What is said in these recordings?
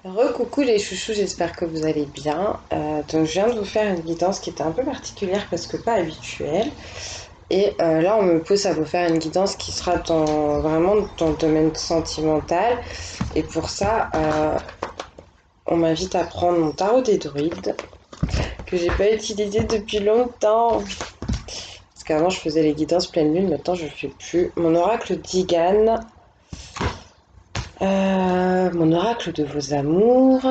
Recoucou les chouchous, j'espère que vous allez bien. Donc je viens de vous faire une guidance qui était un peu particulière parce que pas habituelle. Et là on me pousse à vous faire une guidance qui sera vraiment dans le domaine sentimental. Et pour ça, on m'invite à prendre mon tarot des druides que j'ai pas utilisé depuis longtemps. Parce qu'avant je faisais les guidances pleine lune, maintenant je le fais plus. Mon oracle d'Igan, mon oracle de vos amours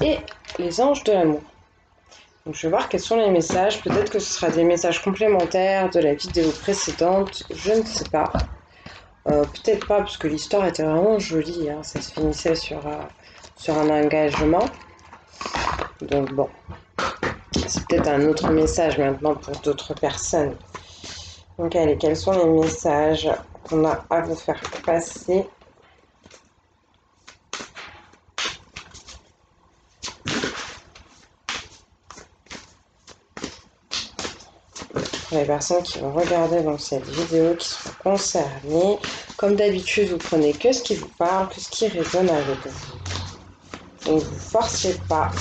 et les anges de l'amour. Donc, je vais voir quels sont les messages. Peut-être que ce sera des messages complémentaires de la vidéo précédente. Je ne sais pas. Peut-être pas, parce que l'histoire était vraiment jolie, hein. Ça se finissait sur un engagement. Donc bon, c'est peut-être un autre message maintenant pour d'autres personnes. Donc allez, quels sont les messages qu'on a à vous faire passer? Pour les personnes qui vont regarder donc cette vidéo, qui sont concernées, comme d'habitude, vous prenez que ce qui vous parle, que ce qui résonne avec vous. Donc vous forcez pas.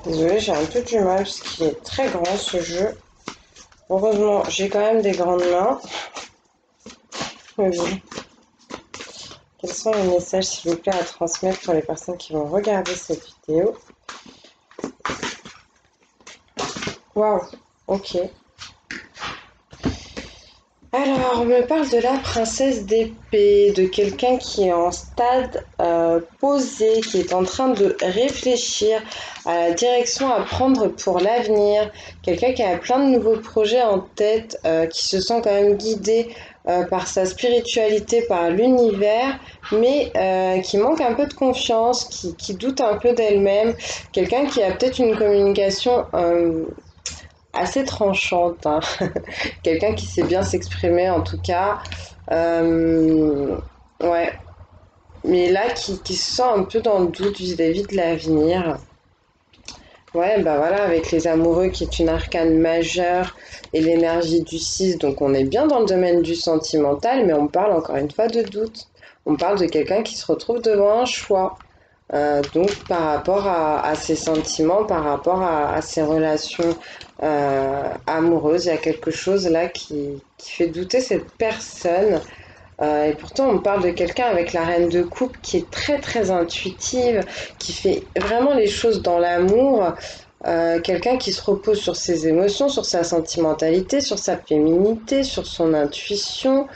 Désolée, j'ai un peu du mal parce qu'il est très grand ce jeu. Heureusement, j'ai quand même des grandes mains. Mais bon. Quels sont les messages, s'il vous plaît, à transmettre pour les personnes qui vont regarder cette vidéo? Waouh, ok. Alors, on me parle de la princesse d'épée, de quelqu'un qui est en stade posé, qui est en train de réfléchir à la direction à prendre pour l'avenir, quelqu'un qui a plein de nouveaux projets en tête, qui se sent quand même guidé par sa spiritualité, par l'univers, mais qui manque un peu de confiance, qui doute un peu d'elle-même, quelqu'un qui a peut-être une communication assez tranchante, hein. Quelqu'un qui sait bien s'exprimer en tout cas. Euh, ouais, mais là qui se sent un peu dans le doute vis-à-vis de l'avenir. Ouais, bah voilà, avec les amoureux qui est une arcane majeure et l'énergie du 6, donc on est bien dans le domaine du sentimental, mais on parle encore une fois de doute. On parle de quelqu'un qui se retrouve devant un choix. Donc par rapport à ses sentiments, par rapport à ses relations amoureuses, il y a quelque chose là qui fait douter cette personne. Et pourtant, on parle de quelqu'un avec la reine de coupe qui est très très intuitive, qui fait vraiment les choses dans l'amour, quelqu'un qui se repose sur ses émotions, sur sa sentimentalité, sur sa féminité, sur son intuition,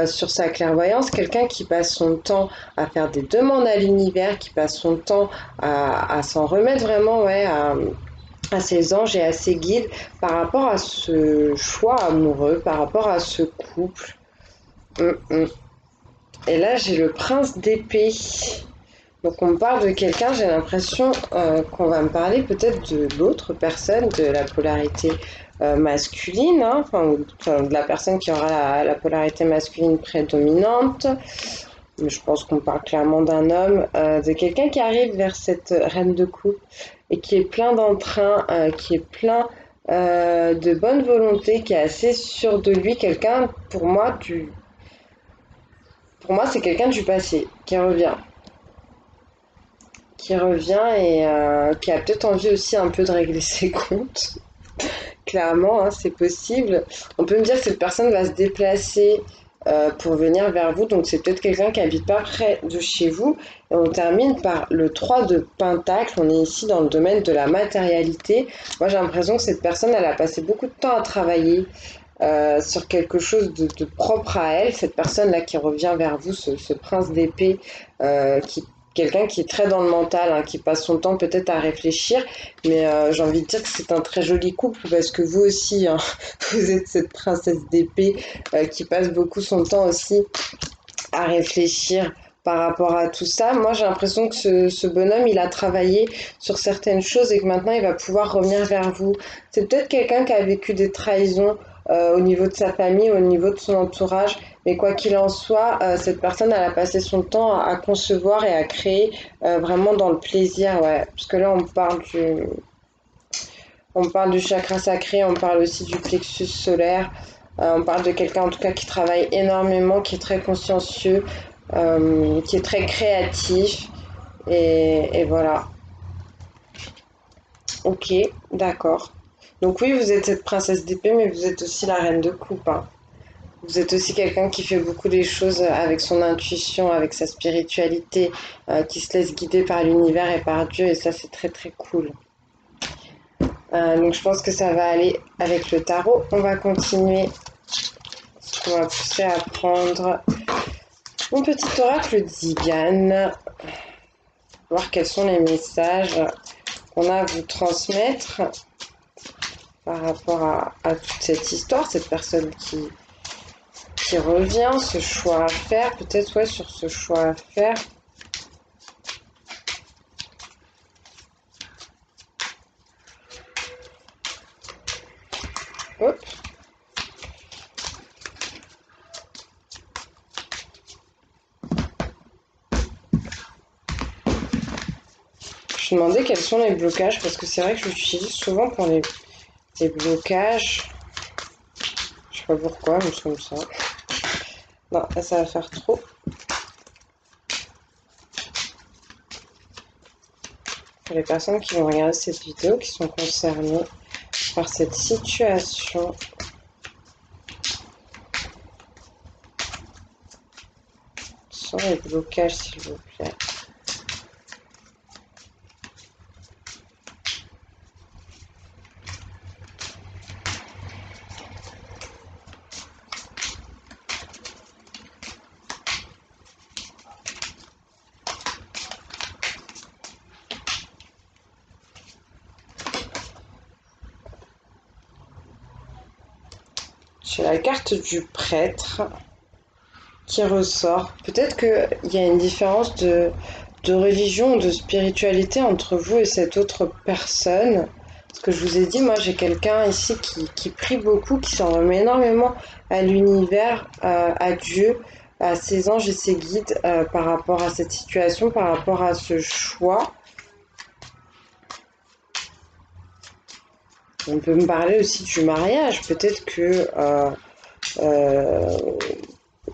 sur sa clairvoyance, quelqu'un qui passe son temps à faire des demandes à l'univers, qui passe son temps à s'en remettre vraiment, ouais, à ses anges et à ses guides par rapport à ce choix amoureux, par rapport à ce couple. Mm. Et là, j'ai le prince d'épée. Donc, on me parle de quelqu'un, j'ai l'impression qu'on va me parler peut-être de l'autre personne, de la polarité masculine, hein, enfin, de la personne qui aura la polarité masculine prédominante. Mais je pense qu'on parle clairement d'un homme, de quelqu'un qui arrive vers cette reine de coupe et qui est plein d'entrain, qui est plein de bonne volonté, qui est assez sûr de lui. Quelqu'un, pour moi, c'est quelqu'un du passé qui revient et qui a peut-être envie aussi un peu de régler ses comptes. Clairement, hein, c'est possible. On peut me dire que cette personne va se déplacer pour venir vers vous, donc c'est peut-être quelqu'un qui habite pas près de chez vous. Et on termine par le 3 de Pentacle. On est ici dans le domaine de la matérialité. Moi, j'ai l'impression que cette personne, elle a passé beaucoup de temps à travailler. sur quelque chose de propre à elle, cette personne-là qui revient vers vous, ce prince d'épée, quelqu'un qui est très dans le mental, hein, qui passe son temps peut-être à réfléchir, mais j'ai envie de dire que c'est un très joli couple parce que vous aussi, hein, vous êtes cette princesse d'épée qui passe beaucoup son temps aussi à réfléchir par rapport à tout ça. Moi, j'ai l'impression que ce bonhomme, il a travaillé sur certaines choses et que maintenant, il va pouvoir revenir vers vous. C'est peut-être quelqu'un qui a vécu des trahisons au niveau de sa famille, au niveau de son entourage, mais quoi qu'il en soit, cette personne, elle a passé son temps à concevoir et à créer vraiment dans le plaisir, ouais. Parce que là, on parle du chakra sacré, on parle aussi du plexus solaire. On parle de quelqu'un en tout cas qui travaille énormément, qui est très consciencieux, qui est très créatif. Et voilà. Ok, d'accord. Donc oui, vous êtes cette princesse d'épée, mais vous êtes aussi la reine de coupe, hein. Vous êtes aussi quelqu'un qui fait beaucoup les choses avec son intuition, avec sa spiritualité, qui se laisse guider par l'univers et par Dieu, et ça c'est très très cool. Donc je pense que ça va aller avec le tarot. On va continuer. On va pousser à prendre mon petit oracle d'Igan. Voir quels sont les messages qu'on a à vous transmettre par rapport à toute cette histoire, cette personne qui revient, ce choix à faire, peut-être ouais sur ce choix à faire. Hop. Je me demandais quels sont les blocages, parce que c'est vrai que je l'utilise souvent pour les blocages. Je sais pas pourquoi, mais c'est comme ça. Non, là, ça va faire trop. Pour les personnes qui vont regarder cette vidéo, qui sont concernées par cette situation. Sur les blocages, s'il vous plaît. J'ai la carte du prêtre qui ressort. Peut-être qu'il y a une différence de religion, de spiritualité entre vous et cette autre personne. Ce que je vous ai dit, moi j'ai quelqu'un ici qui prie beaucoup, qui s'en remet énormément à l'univers, à Dieu, à ses anges et ses guides par rapport à cette situation, par rapport à ce choix. On peut me parler aussi du mariage. Peut-être que euh,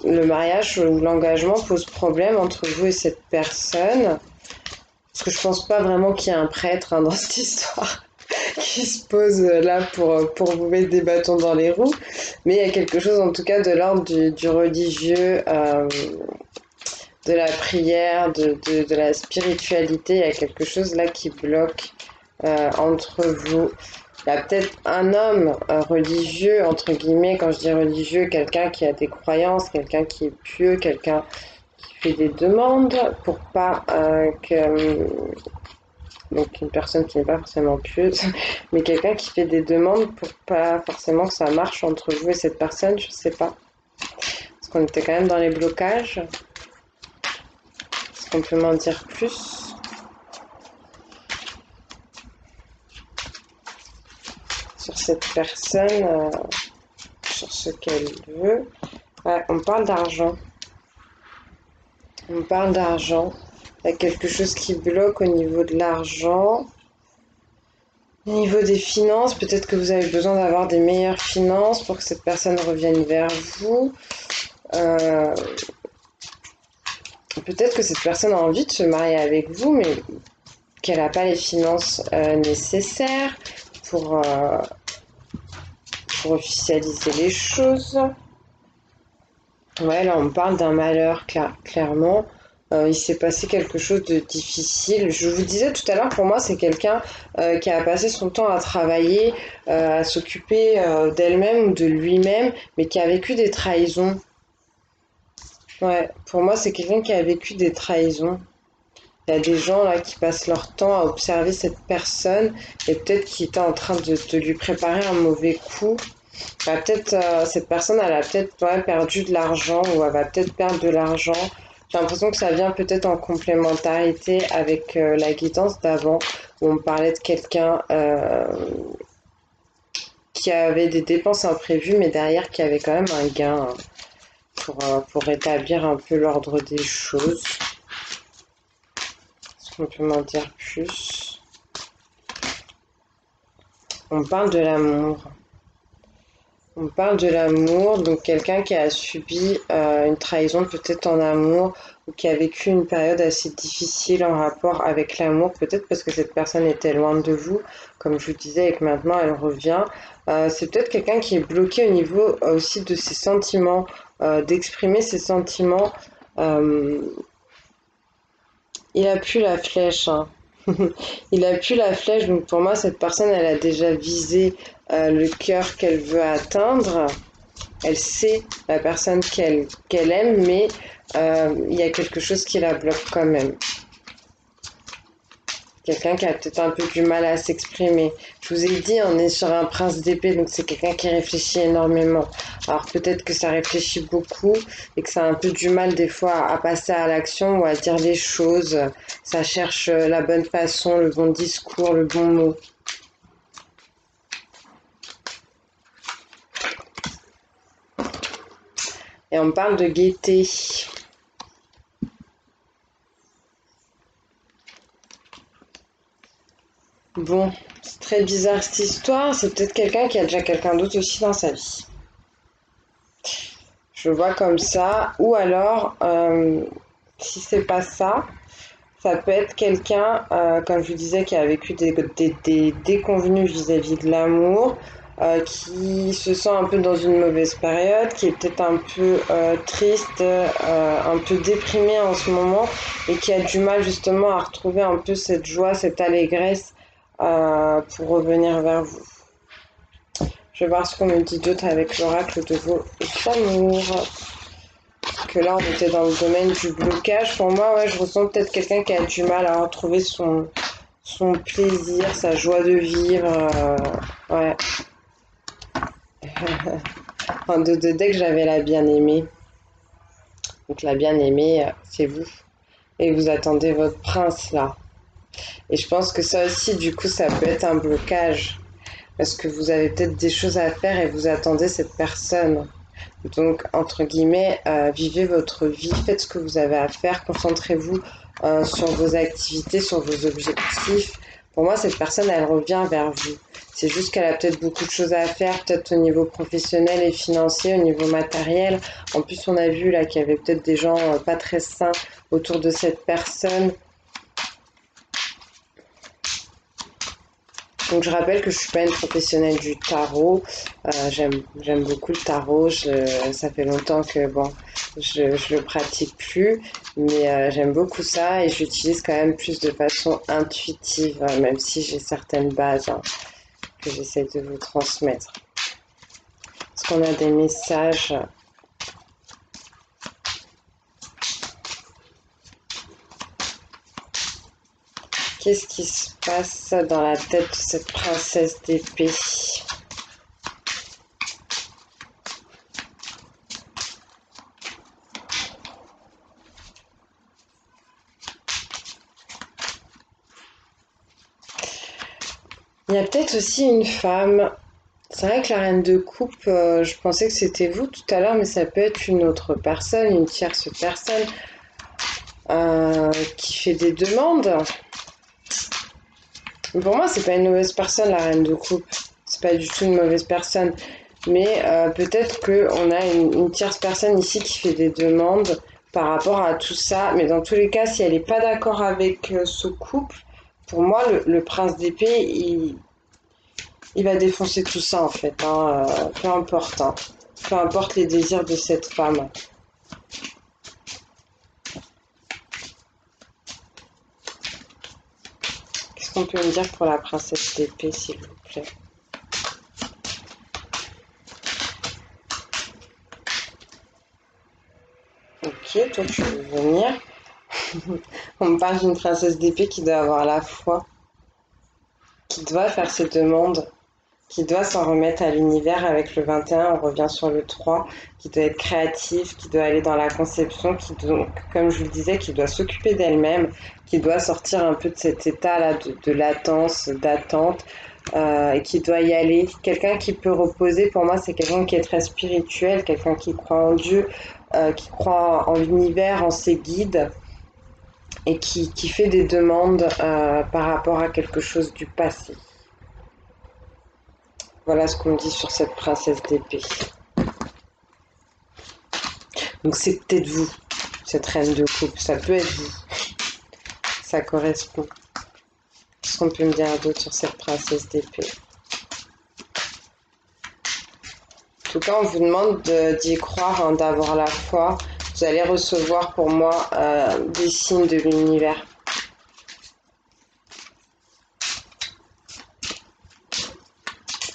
le mariage ou l'engagement pose problème entre vous et cette personne. Parce que je pense pas vraiment qu'il y ait un prêtre, hein, dans cette histoire qui se pose là pour vous mettre des bâtons dans les roues. Mais il y a quelque chose en tout cas de l'ordre du religieux, de la prière, de la spiritualité. Il y a quelque chose là qui bloque entre vous. Il y a peut-être un homme religieux, entre guillemets, quand je dis religieux, quelqu'un qui a des croyances, quelqu'un qui est pieux, quelqu'un qui fait des demandes pour pas donc une personne qui n'est pas forcément pieuse, mais quelqu'un qui fait des demandes pour pas forcément que ça marche entre vous et cette personne, je sais pas. Parce qu'on était quand même dans les blocages. Est-ce qu'on peut m'en dire plus sur cette personne, sur ce qu'elle veut? Ouais, on parle d'argent. On parle d'argent. Il y a quelque chose qui bloque au niveau de l'argent. Au niveau des finances, peut-être que vous avez besoin d'avoir des meilleures finances pour que cette personne revienne vers vous. Peut-être que cette personne a envie de se marier avec vous, mais qu'elle n'a pas les finances nécessaires pour, euh, pour officialiser les choses. Ouais, là on parle d'un malheur, clairement. Il s'est passé quelque chose de difficile. Je vous disais tout à l'heure, pour moi, c'est quelqu'un qui a passé son temps à travailler, à s'occuper d'elle-même ou de lui-même, mais qui a vécu des trahisons. Ouais, pour moi, c'est quelqu'un qui a vécu des trahisons. Il y a des gens là qui passent leur temps à observer cette personne et peut-être qui était en train de lui préparer un mauvais coup. Bah, peut-être cette personne, elle a peut-être ouais, perdu de l'argent ou elle va peut-être perdre de l'argent. J'ai l'impression que ça vient peut-être en complémentarité avec la guidance d'avant où on parlait de quelqu'un qui avait des dépenses imprévues mais derrière qui avait quand même un gain hein, pour rétablir un peu l'ordre des choses. Est-ce qu'on peut m'en dire plus? On parle de l'amour. On parle de l'amour, donc quelqu'un qui a subi une trahison peut-être en amour ou qui a vécu une période assez difficile en rapport avec l'amour, peut-être parce que cette personne était loin de vous, comme je vous disais, et que maintenant elle revient. C'est peut-être quelqu'un qui est bloqué au niveau aussi de ses sentiments, d'exprimer ses sentiments. Euh, il a plus la flèche, hein. Il a plus la flèche, donc pour moi, cette personne, elle a déjà visé le cœur qu'elle veut atteindre. Elle sait la personne qu'elle aime, mais il y a quelque chose qui la bloque quand même. Quelqu'un qui a peut-être un peu du mal à s'exprimer. Je vous ai dit, on est sur un prince d'épée, donc c'est quelqu'un qui réfléchit énormément. Alors peut-être que ça réfléchit beaucoup et que ça a un peu du mal des fois à passer à l'action ou à dire les choses. Ça cherche la bonne façon, le bon discours, le bon mot. Et on parle de gaieté. Bon, c'est très bizarre cette histoire. C'est peut-être quelqu'un qui a déjà quelqu'un d'autre aussi dans sa vie. Je le vois comme ça. Ou alors, si c'est pas ça, ça peut être quelqu'un, comme je vous disais, qui a vécu des déconvenues vis-à-vis de l'amour, qui se sent un peu dans une mauvaise période, qui est peut-être un peu triste, un peu déprimé en ce moment, et qui a du mal justement à retrouver un peu cette joie, cette allégresse pour revenir vers vous. Je vais voir ce qu'on me dit d'autre avec l'oracle de vos amours. Que là, on était dans le domaine du blocage. Pour moi, ouais, je ressens peut-être quelqu'un qui a du mal à retrouver son plaisir, sa joie de vivre. Ouais. En deux de deck, j'avais la bien-aimée. Donc la bien-aimée, c'est vous. Et vous attendez votre prince, là. Et je pense que ça aussi, du coup, ça peut être un blocage. Parce que vous avez peut-être des choses à faire et vous attendez cette personne. Donc, entre guillemets, vivez votre vie, faites ce que vous avez à faire, concentrez-vous sur vos activités, sur vos objectifs. Pour moi, cette personne, elle revient vers vous. C'est juste qu'elle a peut-être beaucoup de choses à faire, peut-être au niveau professionnel et financier, au niveau matériel. En plus, on a vu là qu'il y avait peut-être des gens pas très sains autour de cette personne. Donc je rappelle que je suis pas une professionnelle du tarot. J'aime beaucoup le tarot. Ça fait longtemps que bon, je le pratique plus, mais j'aime beaucoup ça et j'utilise quand même plus de façon intuitive, même si j'ai certaines bases hein, que j'essaie de vous transmettre. Est-ce qu'on a des messages? Qu'est-ce qui se passe dans la tête de cette princesse d'épée? Il y a peut-être aussi une femme. C'est vrai que la reine de coupe, je pensais que c'était vous tout à l'heure, mais ça peut être une autre personne, une tierce personne qui fait des demandes. Pour moi, c'est pas une mauvaise personne, la reine de coupe. C'est pas du tout une mauvaise personne. Mais peut-être qu'on a une tierce personne ici qui fait des demandes par rapport à tout ça. Mais dans tous les cas, si elle n'est pas d'accord avec ce couple, pour moi, le prince d'épée, il va défoncer tout ça en fait. Hein, peu importe. Hein. Peu importe les désirs de cette femme. qu'on peut me dire pour la princesse d'épée, s'il vous plaît? Ok, toi tu veux venir. On me parle d'une princesse d'épée qui doit avoir la foi, qui doit faire ses demandes, qui doit s'en remettre à l'univers avec le 21, on revient sur le 3, qui doit être créatif, qui doit aller dans la conception, qui donc, comme je vous le disais, qui doit s'occuper d'elle-même, qui doit sortir un peu de cet état-là de latence, d'attente, et qui doit y aller. Quelqu'un qui peut reposer, pour moi, c'est quelqu'un qui est très spirituel, quelqu'un qui croit en Dieu, qui croit en l'univers, en ses guides, et qui fait des demandes par rapport à quelque chose du passé. Voilà ce qu'on me dit sur cette princesse d'épée. Donc c'est peut-être vous, cette reine de coupe. Ça peut être vous. Ça correspond. Qu'est-ce qu'on peut me dire d'autre sur cette princesse d'épée? En tout cas, on vous demande d'y croire, hein, d'avoir la foi. Vous allez recevoir pour moi des signes de l'univers.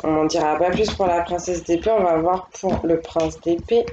On n'en dira pas plus pour la princesse d'épée. On va voir pour le prince d'épée.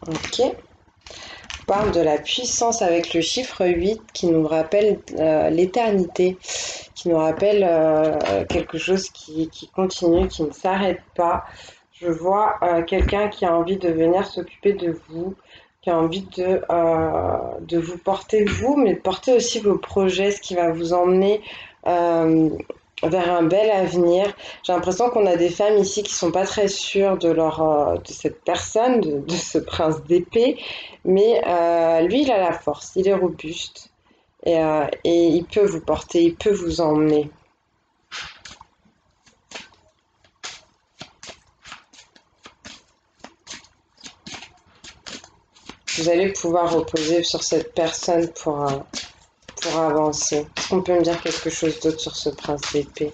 Ok. On parle de la puissance avec le chiffre 8 qui nous rappelle l'éternité, qui nous rappelle quelque chose qui continue, qui ne s'arrête pas. Je vois quelqu'un qui a envie de venir s'occuper de vous, qui a envie de vous porter vous, mais de porter aussi vos projets, ce qui va vous emmener vers un bel avenir. J'ai l'impression qu'on a des femmes ici qui sont pas très sûres de cette personne, de ce prince d'épée, mais lui, il a la force, il est robuste et il peut vous porter, il peut vous emmener. Vous allez pouvoir reposer sur cette personne pour avancer. Est-ce qu'on peut me dire quelque chose d'autre sur ce prince d'épée?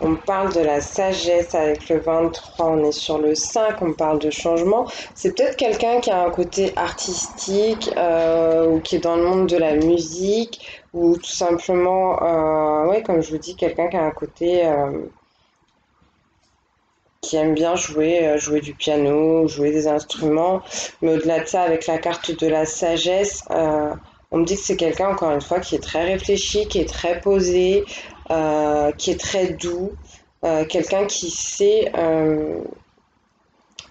On parle de la sagesse avec le 23, on est sur le 5, on parle de changement. C'est peut-être quelqu'un qui a un côté artistique ou qui est dans le monde de la musique ou tout simplement, ouais, comme je vous dis, quelqu'un qui a un côté qui aime bien jouer du piano, jouer des instruments. Mais au-delà de ça, avec la carte de la sagesse, on me dit que c'est quelqu'un, encore une fois, qui est très réfléchi, qui est très posé, qui est très doux, quelqu'un qui sait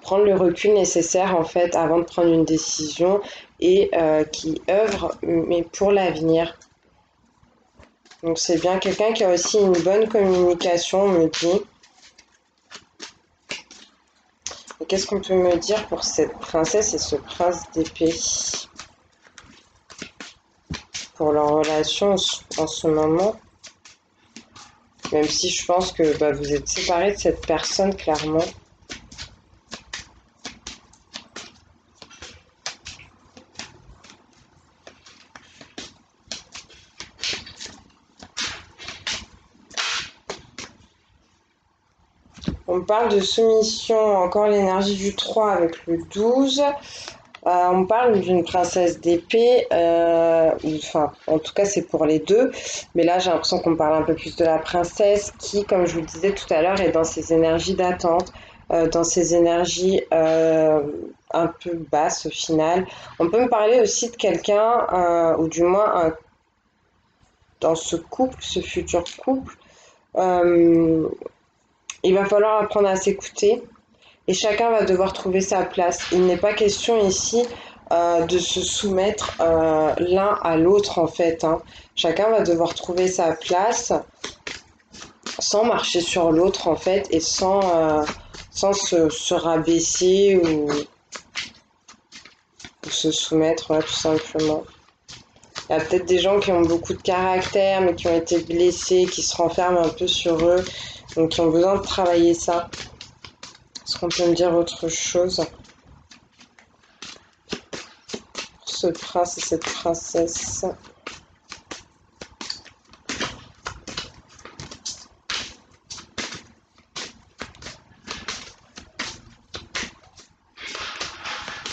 prendre le recul nécessaire, en fait, avant de prendre une décision et qui œuvre, mais pour l'avenir. Donc c'est bien quelqu'un qui a aussi une bonne communication, on me dit. Et qu'est-ce qu'on peut me dire pour cette princesse et ce prince d'épée pour leur relation en ce moment? Même si je pense que vous êtes séparés de cette personne, clairement. On parle de soumission, encore l'énergie du 3 avec le 12. On parle d'une princesse d'épée, enfin, en tout cas, c'est pour les deux. Mais là, j'ai l'impression qu'on parle un peu plus de la princesse qui, comme je vous le disais tout à l'heure, est dans ses énergies d'attente, dans ses énergies un peu basses au final. On peut me parler aussi de quelqu'un, ou du moins dans ce couple, ce futur couple. Il va falloir apprendre à s'écouter et chacun va devoir trouver sa place. Il n'est pas question ici de se soumettre l'un à l'autre en fait, hein. Chacun va devoir trouver sa place sans marcher sur l'autre en fait et sans se rabaisser ou se soumettre, ouais, tout simplement. Il y a peut-être des gens qui ont beaucoup de caractère, mais qui ont été blessés, qui se renferment un peu sur eux, donc qui ont besoin de travailler ça. Est-ce qu'on peut me dire autre chose pour ce prince et cette princesse?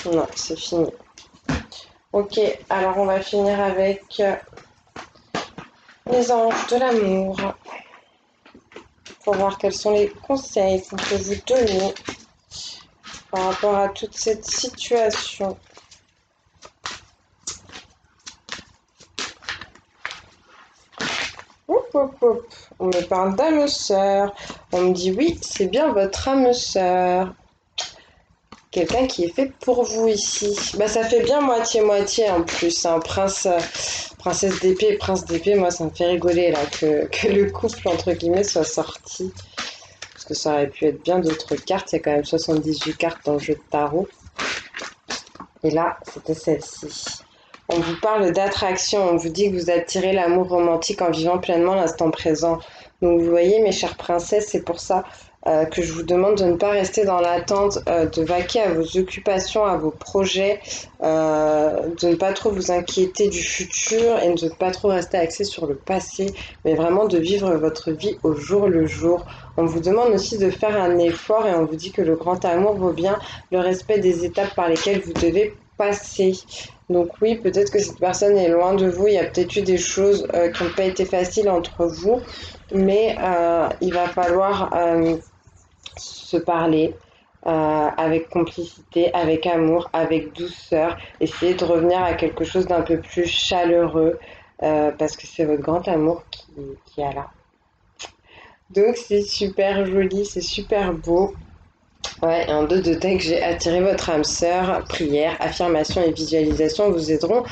Non, c'est fini. Ok, alors on va finir avec les anges de l'amour pour voir quels sont les conseils qu'on peut vous donner par rapport à toute cette situation. Hop, hop, hop. On me parle d'âme sœur. On me dit oui, c'est bien votre âme sœur. Quelqu'un qui est fait pour vous ici. Bah ça fait bien moitié-moitié en plus. Hein. Princesse d'épée et prince d'épée, moi ça me fait rigoler là que le couple entre guillemets soit sorti. Parce que ça aurait pu être bien d'autres cartes. Il y a quand même 78 cartes dans le jeu de tarot. Et là, c'était celle-ci. On vous parle d'attraction, on vous dit que vous attirez l'amour romantique en vivant pleinement l'instant présent. Donc vous voyez mes chères princesses, c'est pour ça que je vous demande de ne pas rester dans l'attente, de vaquer à vos occupations, à vos projets, de ne pas trop vous inquiéter du futur et de ne pas trop rester axé sur le passé, mais vraiment de vivre votre vie au jour le jour. On vous demande aussi de faire un effort et on vous dit que le grand amour vaut bien le respect des étapes par lesquelles vous devez passer. Donc oui, peut-être que cette personne est loin de vous, il y a peut-être eu des choses qui n'ont pas été faciles entre vous, mais il va falloir se parler avec complicité, avec amour, avec douceur, essayer de revenir à quelque chose d'un peu plus chaleureux, parce que c'est votre grand amour qui est là. Donc c'est super joli, c'est super beau. Ouais, et en deux de deck, j'ai attiré votre âme sœur. Prière, affirmation et visualisation vous aideront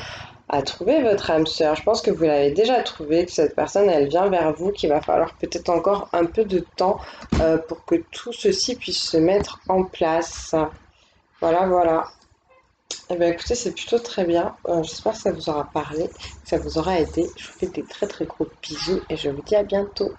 à trouver votre âme sœur. Je pense que vous l'avez déjà trouvé, que cette personne, elle vient vers vous, qu'il va falloir peut-être encore un peu de temps pour que tout ceci puisse se mettre en place. Voilà, voilà. Eh bien, écoutez, c'est plutôt très bien. J'espère que ça vous aura parlé, que ça vous aura aidé. Je vous fais des très très gros bisous et je vous dis à bientôt.